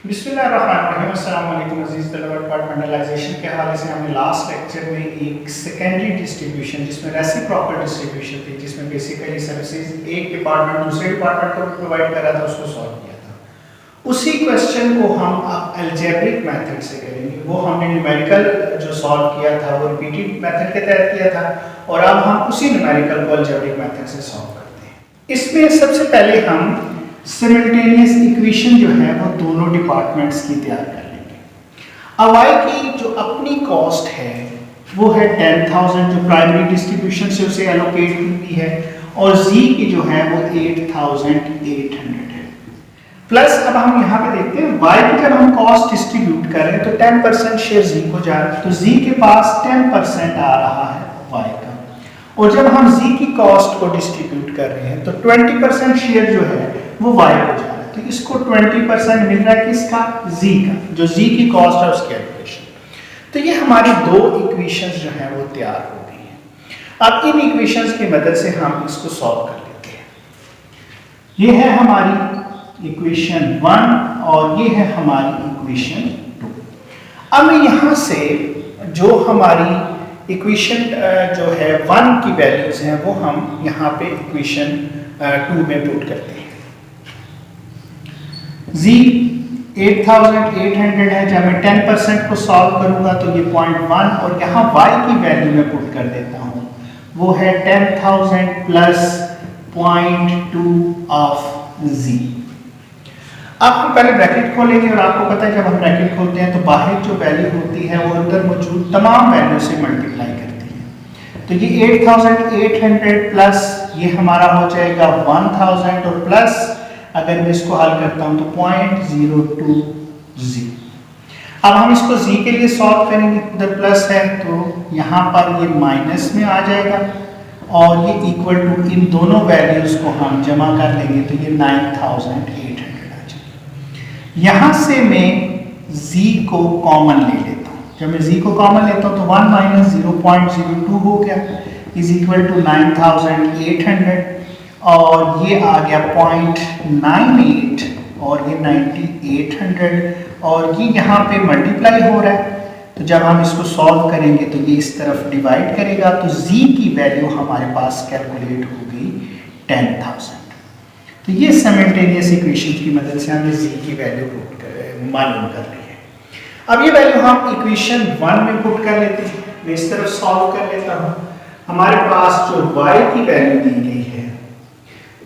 बिस्मिल्लाहिर्रहमानिर्रहीम। अस्सलाम वालेकुम अज़ीज़ तलबा। डिपार्टमेंटलाइजेशन के हवाले से हमने लास्ट लेक्चर में एक सेकेंडरी डिस्ट्रीब्यूशन जिसमें रेसिप्रोकल डिस्ट्रीब्यूशन थी, जिसमें बेसिकली सर्विसेज एक डिपार्टमेंट दूसरे डिपार्टमेंट को प्रोवाइड कर रहा था, उसको सॉल्व किया था। उसी क्वेश्चन को हम अब अलजेब्रिक मेथड से करेंगे। वो हमने न्यूमेरिकल जो सॉल्व किया था वो रिपीटेड मेथड के तहत किया था, और अब हम उसी न्यूमेरिकल को अलजेब्रिक मेथड से सॉल्व करते हैं। इसमें सबसे पहले हम सिमल्टेनियस इक्वेशन जो है वो दोनों डिपार्टमेंट्स की तैयार कर लेंगे। अब y की जो अपनी कॉस्ट है वो है 10,000 जो प्राइमरी डिस्ट्रीब्यूशन से उसे एलोकेट हुई है, और z की जो है वो 8,800 है। प्लस अब हम यहाँ पे देखते हैं y की जब हम कॉस्ट डिस्ट्रीब्यूट कर रहे हैं तो 10% शेयर z को जा रहा है, तो z के पास 10% आ रहा है y का, और जब हम z की कॉस्ट को डिस्ट्रीब्यूट कर रहे हैं तो 20% शेयर जो है वो y को जा रहा है, तो इसको 20% मिल रहा है किसका, z का, जो z की कॉस्ट है उसकी एलोकेशन। तो ये हमारी दो इक्वेशंस जो हैं वो तैयार हो गई हैं। अब इन इक्वेशंस की मदद से हम इसको सॉल्व कर लेते हैं। ये है हमारी इक्वेशन 1 और ये है हमारी इक्वेशन 2। अब यहाँ से जो हमारी इक्वेशन जो है 1 की वैल्यूज हैं वो हम यहाँ पे इक्वेशन 2 में पुट करते हैं। z 8,800 है, जब मैं 10% को सॉल्व करूंगा तो ये 0.1, और यहाँ y की वैल्यू में पुट कर देता हूँ, वो है 10,000 प्लस 0.2 ऑफ z। अब हम पहले ब्रैकेट खोलेंगे, और आपको पता है जब हम ब्रैकेट खोलते हैं तो बाहर जो वैल्यू होती है वो अंदर मौजूद तमाम वैल्यू से मल्टीप्लाई करती है। तो ये 8,800 प्लस ये हमारा हो जाएगा 1,000, और प्लस अगर मैं इसको हल करता हूं तो 0.02z। अब हम इसको z के लिए सॉल्व करेंगे, इधर प्लस है तो यहाँ पर ये माइनस में आ जाएगा, और ये इक्वल टू इन दोनों वैल्यूज को हम जमा कर देंगे तो ये 9,800 आ जाएगा। यहाँ से मैं z को कॉमन ले लेता हूँ। जब मैं z को कॉमन लेता हूँ तो 1 माइनस 0.02 हो गया इज इक्वल टू 9,800, और ये आ गया 0.98, और ये 9,800, और ये यहाँ पे मल्टीप्लाई हो रहा है। तो जब हम इसको सॉल्व करेंगे तो ये इस तरफ डिवाइड करेगा, तो z की वैल्यू हमारे पास कैलकुलेट हो गई 10,000। तो ये सिमल्टेनियस इक्वेशन की मदद से हमने z की वैल्यू मालूम कर ली है। अब ये वैल्यू हम इक्वेशन 1 में पुट कर लेते हैं। मैं इस तरफ सॉल्व कर लेता हूँ। हमारे पास जो y की वैल्यू दी गई है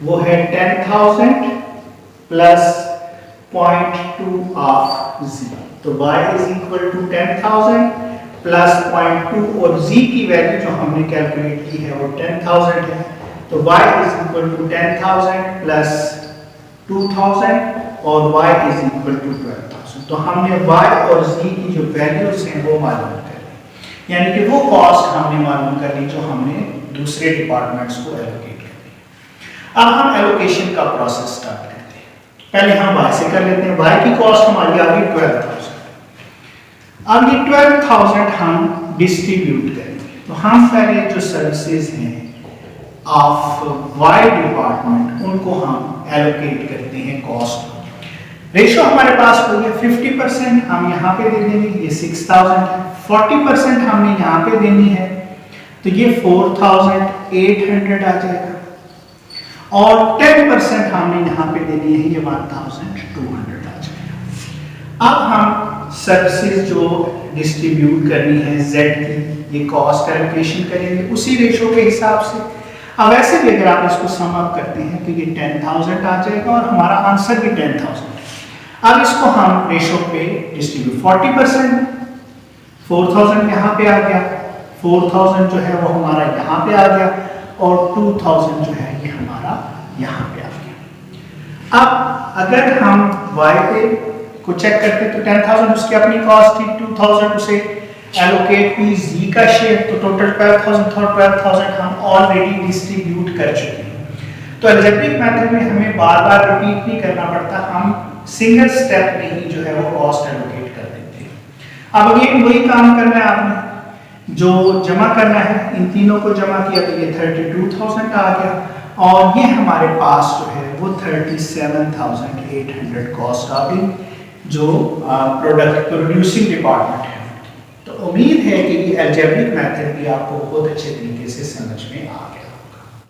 वो है 10,000 प्लस 0.2 ऑफ z। तो y is equal to 10,000 plus 0.2, और z की वैल्यू जो हमने कैलकुलेट की है वो 10,000 है, तो y is equal to 10,000 plus 2,000, और y इज इक्वल टू 12,000। तो हमने y और z की जो वैल्यूज हैं वो मालूम कर ली, यानी कि वो कॉस्ट हमने मालूम कर ली जो हमने दूसरे डिपार्टमेंट्स को एलोकेट। अब हम एलोकेशन का प्रोसेस स्टार्ट करते हैं। पहले हम y से कर लेते हैं। y की कॉस्ट हमारी आ गई 12,000। अब ये 12,000 हम डिस्ट्रीब्यूट करेंगे, तो हम पहले जो सर्विसेज हैं ऑफ y डिपार्टमेंट उनको हम एलोकेट करते हैं कॉस्ट। रेशो हमारे पास हो गया 50% हम यहाँ पे दे देंगे, ये 6,000 है। 40% हमने यहाँ पे देनी है, तो ये 4,800 आ जाएगा, और 10% हमने यहाँ पे देनी है, ये 1,200 आ जाएगा। अब हम सर्विसेज जो डिस्ट्रीब्यूट करनी है z की, ये कॉस्ट एलोकेशन करेंगे उसी रेशो के हिसाब से। अब ऐसे भी अगर आप इसको सम अप करते हैं तो ये 10,000 आ जाएगा, और हमारा आंसर भी 10,000। अब इसको हम रेशो पे डिस्ट्रीब्यूट 40%, 4,000 यहाँ पे आ गया, 4,000 जो है वो हमारा यहाँ पे आ गया, और 2,000 जो है ये हमारा यहाँ पे आ गया। अब अगर हम y पे को चेक करते हैं तो 10,000 उसकी अपनी कॉस्ट थी, 2,000 उसे एलोकेट हुई z का शेयर, तो टोटल 12,000 और 12,000 हम ऑलरेडी डिस्ट्रीब्यूट कर चुके हैं। तो अलजेब्रिक मेथड में हमें बार बार रिपीट नहीं करना पड़ता, हम सिंगल स्टेप में ही जो है वो कॉस्ट एलोकेट कर देते हैं। अब अगेन वही काम करना है आपने, जो जमा करना है इन तीनों को जमा किया तो ये 32,000 आ गया, और ये हमारे पास जो है वो 37,800 कॉस्ट आ गई। जो प्रोडक्ट प्रोड्यूसिंग डिपार्टमेंट है। तो उम्मीद है कि ये अलजेब्रिक मेथड भी आपको बहुत अच्छे तरीके से समझ में आ गया।